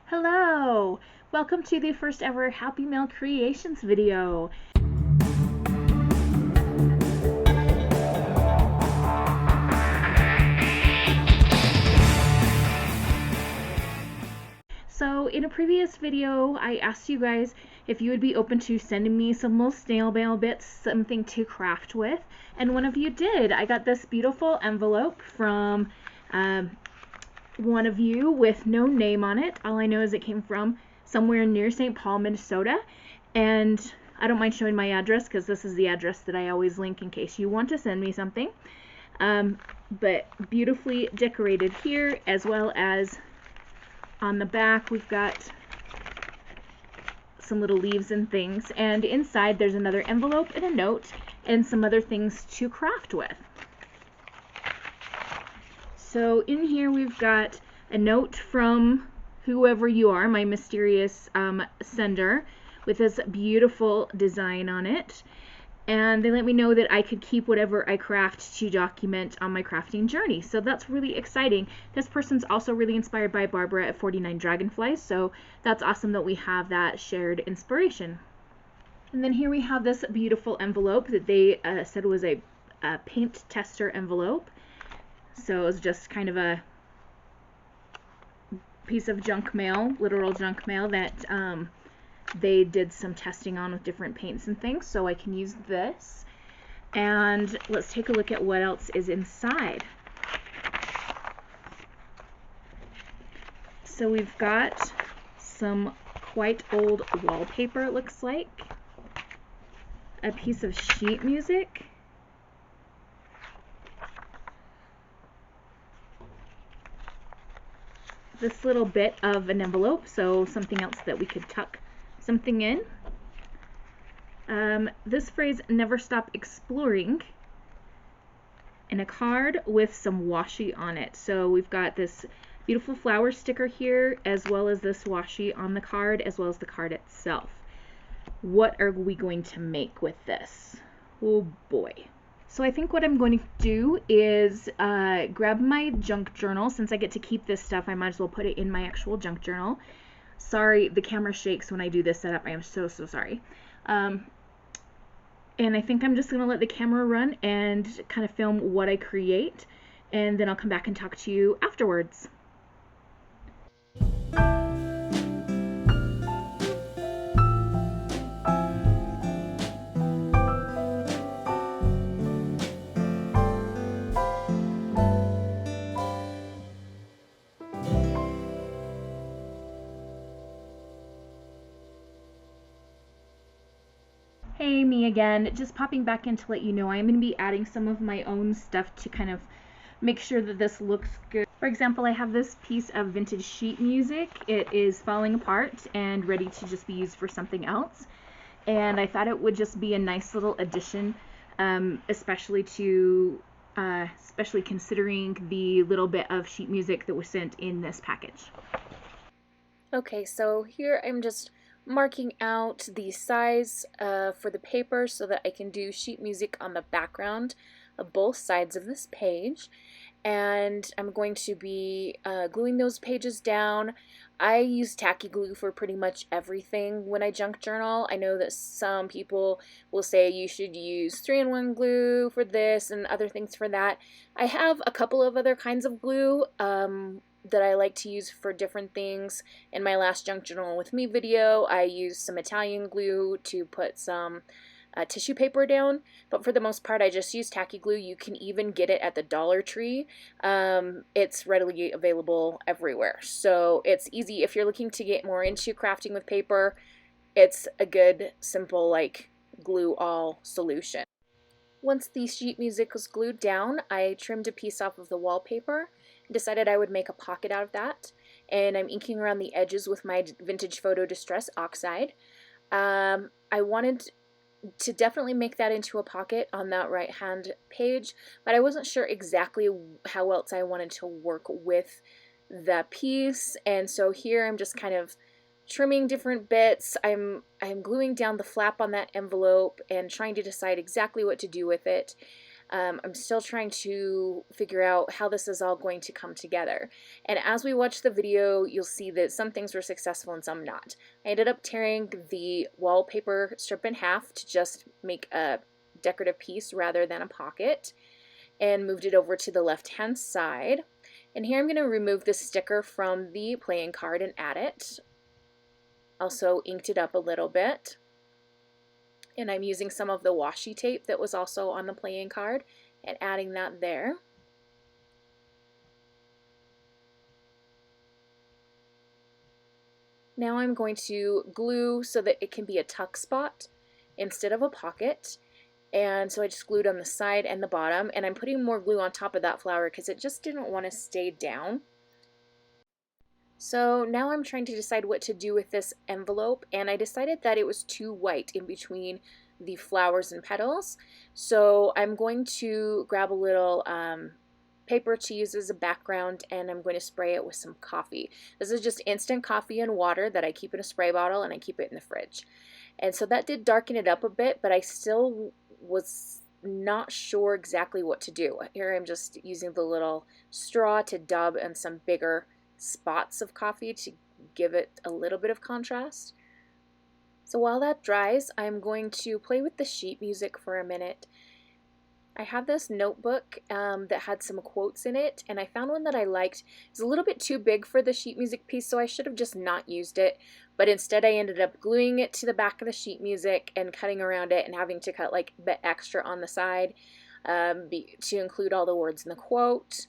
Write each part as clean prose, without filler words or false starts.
Hello! Welcome to the first ever Happy Mail Creations video. So in a previous video, I asked you guys if you would be open to sending me some little snail mail bits, something to craft with, and one of you did. I got this beautiful envelope from one of you with no name on it. All I know is it came from somewhere near St. Paul, Minnesota, and I don't mind showing my address because this is the address that I always link in case you want to send me something. But beautifully decorated here, as well as on the back we've got some little leaves and things, and inside there's another envelope and a note and some other things to craft with. So in here we've got a note from whoever you are, my mysterious sender, with this beautiful design on it. And they let me know that I could keep whatever I craft to document on my crafting journey. So that's really exciting. This person's also really inspired by Barbara at 49 Dragonflies, so that's awesome that we have that shared inspiration. And then here we have this beautiful envelope that they said was a paint tester envelope. So it was just kind of a piece of junk mail, literal junk mail, that they did some testing on with different paints and things, so I can use this. And let's take a look at what else is inside. So we've got some quite old wallpaper, it looks like, a piece of sheet music, this little bit of an envelope, so something else that we could tuck something in. This phrase, never stop exploring, and a card with some washi on it. So we've got this beautiful flower sticker here, as well as this washi on the card, as well as the card itself. What are we going to make with this? Oh boy. So I think what I'm going to do is grab my junk journal. Since I get to keep this stuff, I might as well put it in my actual junk journal. Sorry, the camera shakes when I do this setup. I am so sorry. And I think I'm just going to let the camera run and kind of film what I create, and then I'll come back and talk to you afterwards. Hey, me again. Just popping back in to let you know I'm going to be adding some of my own stuff to kind of make sure that this looks good. For example, I have this piece of vintage sheet music. It is falling apart and ready to just be used for something else. And I thought it would just be a nice little addition, especially considering the little bit of sheet music that was sent in this package. Okay, so here I'm just marking out the size for the paper so that I can do sheet music on the background of both sides of this page, and I'm going to be gluing those pages down. I use tacky glue for pretty much everything when I junk journal. I know that some people will say you should use 3-in-1 glue for this and other things for that. I have a couple of other kinds of glue that I like to use for different things. In my last Junk Journal with Me video, I used some Italian glue to put some tissue paper down, but for the most part I just use tacky glue. You can even get it at the Dollar Tree. It's readily available everywhere, so it's easy. If you're looking to get more into crafting with paper, it's a good, simple, like, glue all solution. Once the sheet music was glued down, I trimmed a piece off of the wallpaper, decided I would make a pocket out of that, and I'm inking around the edges with my Vintage Photo Distress Oxide. I wanted to definitely make that into a pocket on that right hand page, but I wasn't sure exactly how else I wanted to work with the piece, and so here I'm just kind of trimming different bits. I'm gluing down the flap on that envelope and trying to decide exactly what to do with it. I'm still trying to figure out how this is all going to come together. And as we watch the video, you'll see that some things were successful and some not. I ended up tearing the wallpaper strip in half to just make a decorative piece rather than a pocket, and moved it over to the left-hand side. And here I'm going to remove the sticker from the playing card and add it. Also inked it up a little bit. And I'm using some of the washi tape that was also on the playing card and adding that there. Now I'm going to glue so that it can be a tuck spot instead of a pocket. And so I just glued on the side and the bottom, and I'm putting more glue on top of that flower because it just didn't want to stay down. So now I'm trying to decide what to do with this envelope, and I decided that it was too white in between the flowers and petals. So I'm going to grab a little paper to use as a background, and I'm going to spray it with some coffee. This is just instant coffee and water that I keep in a spray bottle, and I keep it in the fridge. And so that did darken it up a bit, but I still was not sure exactly what to do. Here I'm just using the little straw to dub and some bigger spots of coffee to give it a little bit of contrast. So while that dries, I'm going to play with the sheet music for a minute. I have this notebook that had some quotes in it, and I found one that I liked. It's a little bit too big for the sheet music piece, so I should have just not used it, but instead I ended up gluing it to the back of the sheet music and cutting around it and having to cut like a bit extra on the side to include all the words in the quote.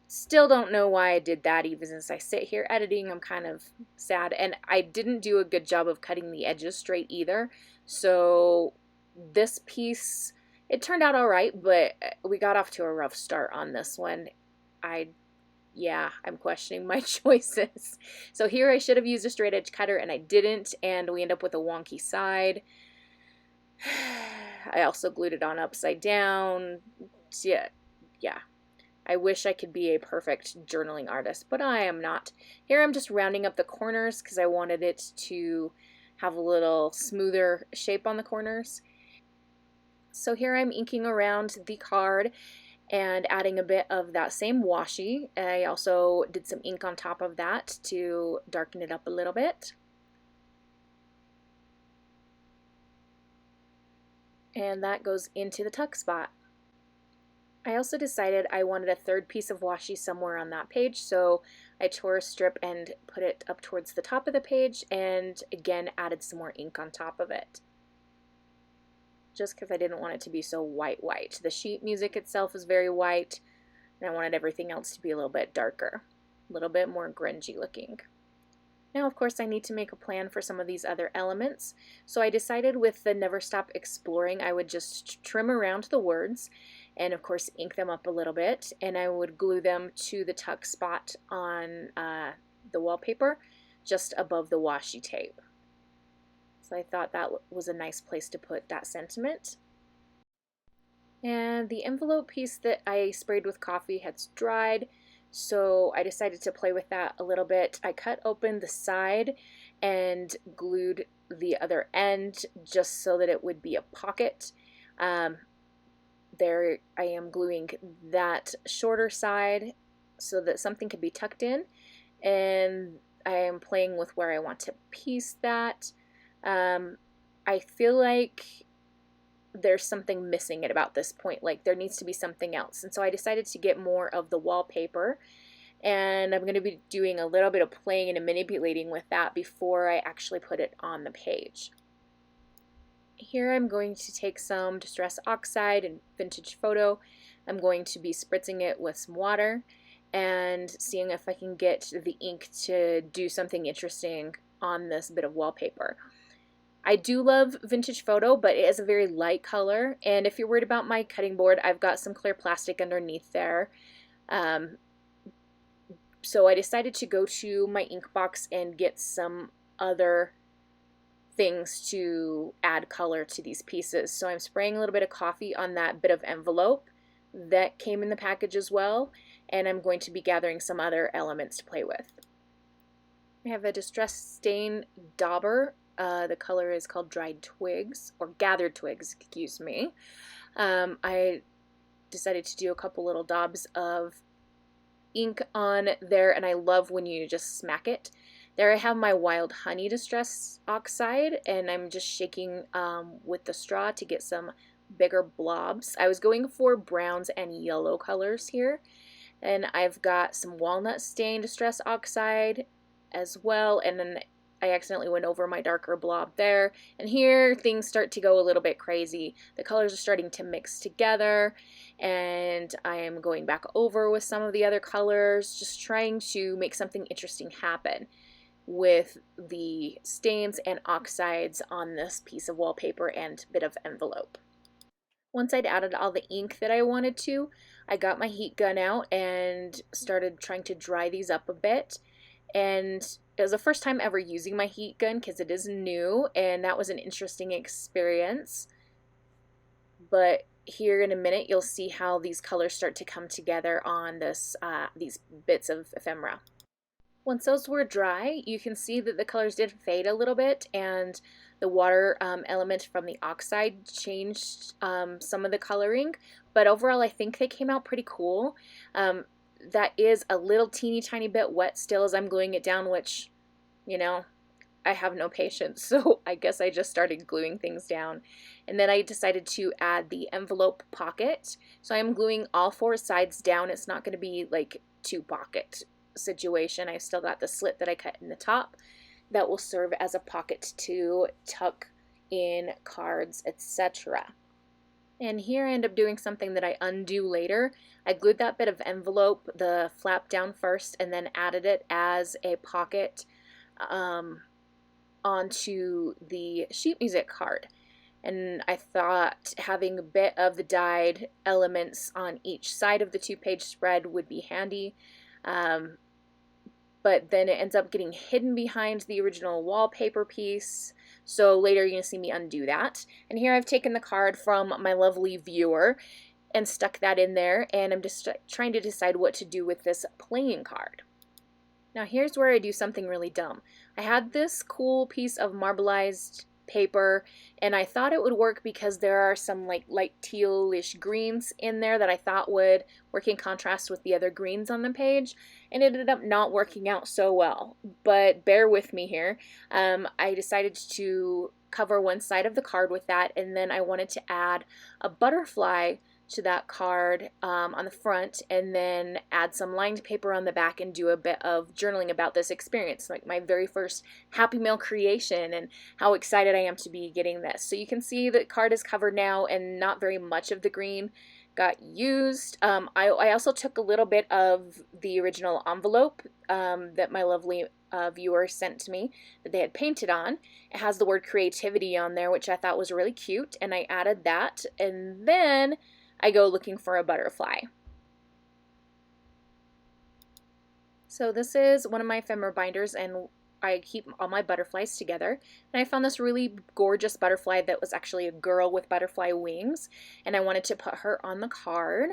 Still don't know why I did that. Even as I sit here editing, I'm kind of sad, and I didn't do a good job of cutting the edges straight either, so this piece, it turned out all right, but we got off to a rough start on this one. I'm questioning my choices. So here I should have used a straight edge cutter, and I didn't, and we end up with a wonky side. I also glued it on upside down. Yeah. I wish I could be a perfect journaling artist, but I am not. Here I'm just rounding up the corners because I wanted it to have a little smoother shape on the corners. So here I'm inking around the card and adding a bit of that same washi. I also did some ink on top of that to darken it up a little bit. And that goes into the tuck spot. I also decided I wanted a third piece of washi somewhere on that page, so I tore a strip and put it up towards the top of the page, and again added some more ink on top of it, just because I didn't want it to be so white. The sheet music itself is very white, and I wanted everything else to be a little bit darker, a little bit more grungy looking. Now, of course, I need to make a plan for some of these other elements, so I decided with the Never Stop Exploring, I would just trim around the words and, of course, ink them up a little bit, and I would glue them to the tuck spot on the wallpaper just above the washi tape. So I thought that was a nice place to put that sentiment. And the envelope piece that I sprayed with coffee has dried, so I decided to play with that a little bit. I cut open the side and glued the other end just so that it would be a pocket. There I am gluing that shorter side so that something can be tucked in, and I am playing with where I want to piece that. I feel like there's something missing at about this point, like there needs to be something else, and so I decided to get more of the wallpaper, and I'm going to be doing a little bit of playing and manipulating with that before I actually put it on the page. Here I'm going to take some Distress Oxide and Vintage Photo. I'm going to be spritzing it with some water and seeing if I can get the ink to do something interesting on this bit of wallpaper. I do love Vintage Photo, but it is a very light color, and if you're worried about my cutting board, I've got some clear plastic underneath there. So I decided to go to my ink box and get some other things to add color to these pieces. So I'm spraying a little bit of coffee on that bit of envelope that came in the package as well, and I'm going to be gathering some other elements to play with. I have a Distress Stain Dauber. The color is called Dried Twigs, or Gathered Twigs, excuse me. I decided to do a couple little daubs of ink on there, and I love when you just smack it. There I have my Wild Honey Distress Oxide, and I'm just shaking with the straw to get some bigger blobs. I was going for browns and yellow colors here, and I've got some Walnut Stain Distress Oxide as well, and then I accidentally went over my darker blob there, and here things start to go a little bit crazy. The colors are starting to mix together, and I am going back over with some of the other colors, just trying to make something interesting happen with the stains and oxides on this piece of wallpaper and bit of envelope. Once I'd added all the ink that I wanted to, I got my heat gun out and started trying to dry these up a bit. And it was the first time ever using my heat gun because it is new, and that was an interesting experience. But here in a minute, you'll see how these colors start to come together on this these bits of ephemera. Once those were dry, you can see that the colors did fade a little bit, and the water element from the oxide changed some of the coloring, but overall I think they came out pretty cool. That is a little teeny tiny bit wet still as I'm gluing it down, which, you know, I have no patience, so I guess I just started gluing things down. And then I decided to add the envelope pocket. So I'm gluing all four sides down. It's not going to be like two pocket situation. I've still got the slit that I cut in the top that will serve as a pocket to tuck in cards, etc. And here I end up doing something that I undo later. I glued that bit of envelope, the flap down first, and then added it as a pocket onto the sheet music card. And I thought having a bit of the dyed elements on each side of the 2-page spread would be handy. But then it ends up getting hidden behind the original wallpaper piece. So later you're going to see me undo that. And here I've taken the card from my lovely viewer and stuck that in there. And I'm just trying to decide what to do with this playing card. Now here's where I do something really dumb. I had this cool piece of marbleized paper, and I thought it would work because there are some like light tealish greens in there that I thought would work in contrast with the other greens on the page, and it ended up not working out so well. But bear with me here. I decided to cover one side of the card with that, and then I wanted to add a butterfly to that card on the front, and then add some lined paper on the back and do a bit of journaling about this experience, like my very first Happy Mail creation and how excited I am to be getting this. So you can see the card is covered now and not very much of the green got used. I also took a little bit of the original envelope that my lovely viewer sent to me that they had painted on. It has the word creativity on there, which I thought was really cute, and I added that, and then I go looking for a butterfly. So this is one of my ephemera binders, and I keep all my butterflies together. And I found this really gorgeous butterfly that was actually a girl with butterfly wings, and I wanted to put her on the card.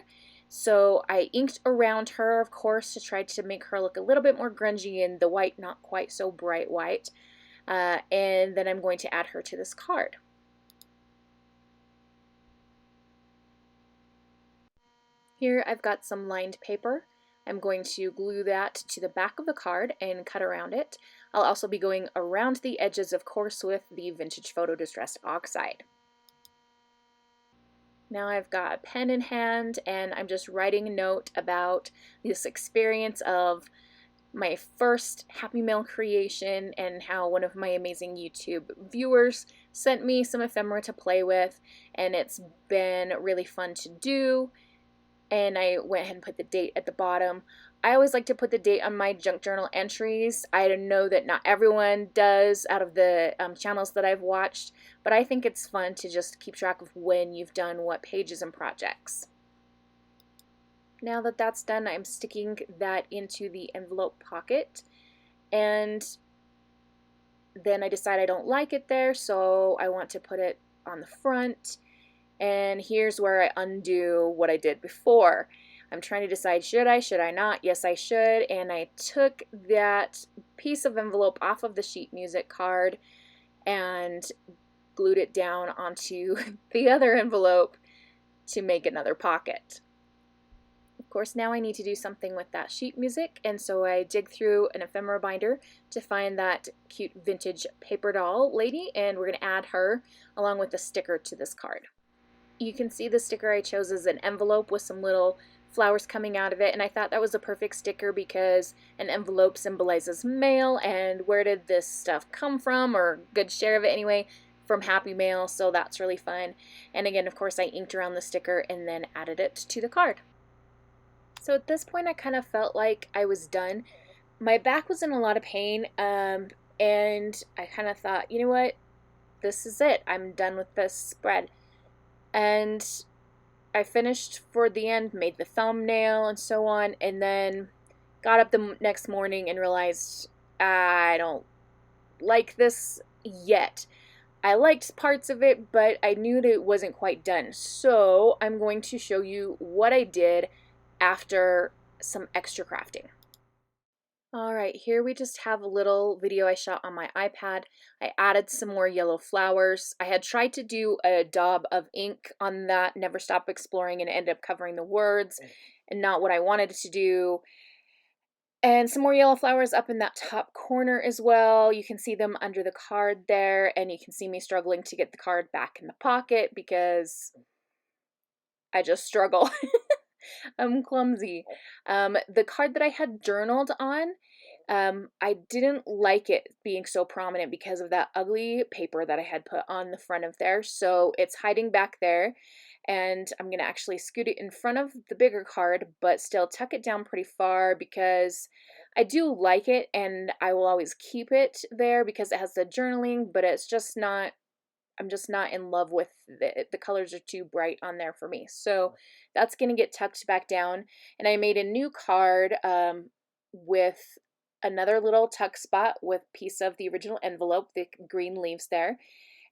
So I inked around her, of course, to try to make her look a little bit more grungy and the white not quite so bright white. And then I'm going to add her to this card. Here I've got some lined paper. I'm going to glue that to the back of the card and cut around it. I'll also be going around the edges, of course, with the Vintage Photo Distressed Oxide. Now I've got a pen in hand, and I'm just writing a note about this experience of my first Happy Mail creation and how one of my amazing YouTube viewers sent me some ephemera to play with, and it's been really fun to do. And I went ahead and put the date at the bottom. I always like to put the date on my junk journal entries. I know that not everyone does out of the channels that I've watched, but I think it's fun to just keep track of when you've done what pages and projects. Now that that's done, I'm sticking that into the envelope pocket, and then I decide I don't like it there, so I want to put it on the front. And here's where I undo what I did before. I'm trying to decide, should I not? Yes, I should. And I took that piece of envelope off of the sheet music card and glued it down onto the other envelope to make another pocket. course, now I need to do something with that sheet music, and so I dig through an ephemera binder to find that cute vintage paper doll lady, and we're going to add her along with the sticker to this card. You can see the sticker I chose is an envelope with some little flowers coming out of it, and I thought that was a perfect sticker because an envelope symbolizes mail, and where did this stuff come from, or a good share of it anyway, from Happy Mail, so that's really fun. And again, of course, I inked around the sticker and then added it to the card. So at this point, I kind of felt like I was done. My back was in a lot of pain, and I kind of thought, you know what, this is it. I'm done with this spread. And I finished for the end, made the thumbnail and so on, and then got up the next morning and realized I don't like this yet. I liked parts of it, but I knew that it wasn't quite done. So I'm going to show you what I did after some extra crafting. Alright, here we just have a little video I shot on my iPad. I added some more yellow flowers. I had tried to do a daub of ink on that Never Stop Exploring, and it ended up covering the words and not what I wanted to do. And some more yellow flowers up in that top corner as well. You can see them under the card there, and you can see me struggling to get the card back in the pocket because I just struggle. I'm clumsy. The card that I had journaled on, I didn't like it being so prominent because of that ugly paper that I had put on the front of there. So it's hiding back there, and I'm going to actually scoot it in front of the bigger card, but still tuck it down pretty far because I do like it, and I will always keep it there because it has the journaling, but it's just not, I'm just not in love with the colors are too bright on there for me. So that's going to get tucked back down. And I made a new card with another little tuck spot with a piece of the original envelope, the green leaves there,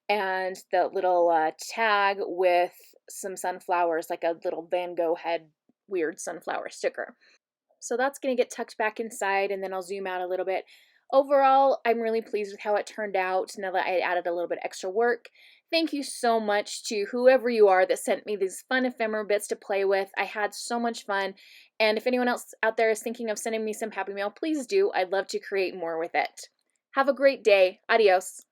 and the little tag with some sunflowers, like a little Van Gogh head weird sunflower sticker. So that's going to get tucked back inside, and then I'll zoom out a little bit. Overall, I'm really pleased with how it turned out now that I added a little bit extra work. Thank you so much to whoever you are that sent me these fun ephemera bits to play with. I had so much fun, and if anyone else out there is thinking of sending me some Happy Mail, please do. I'd love to create more with it. Have a great day. Adios.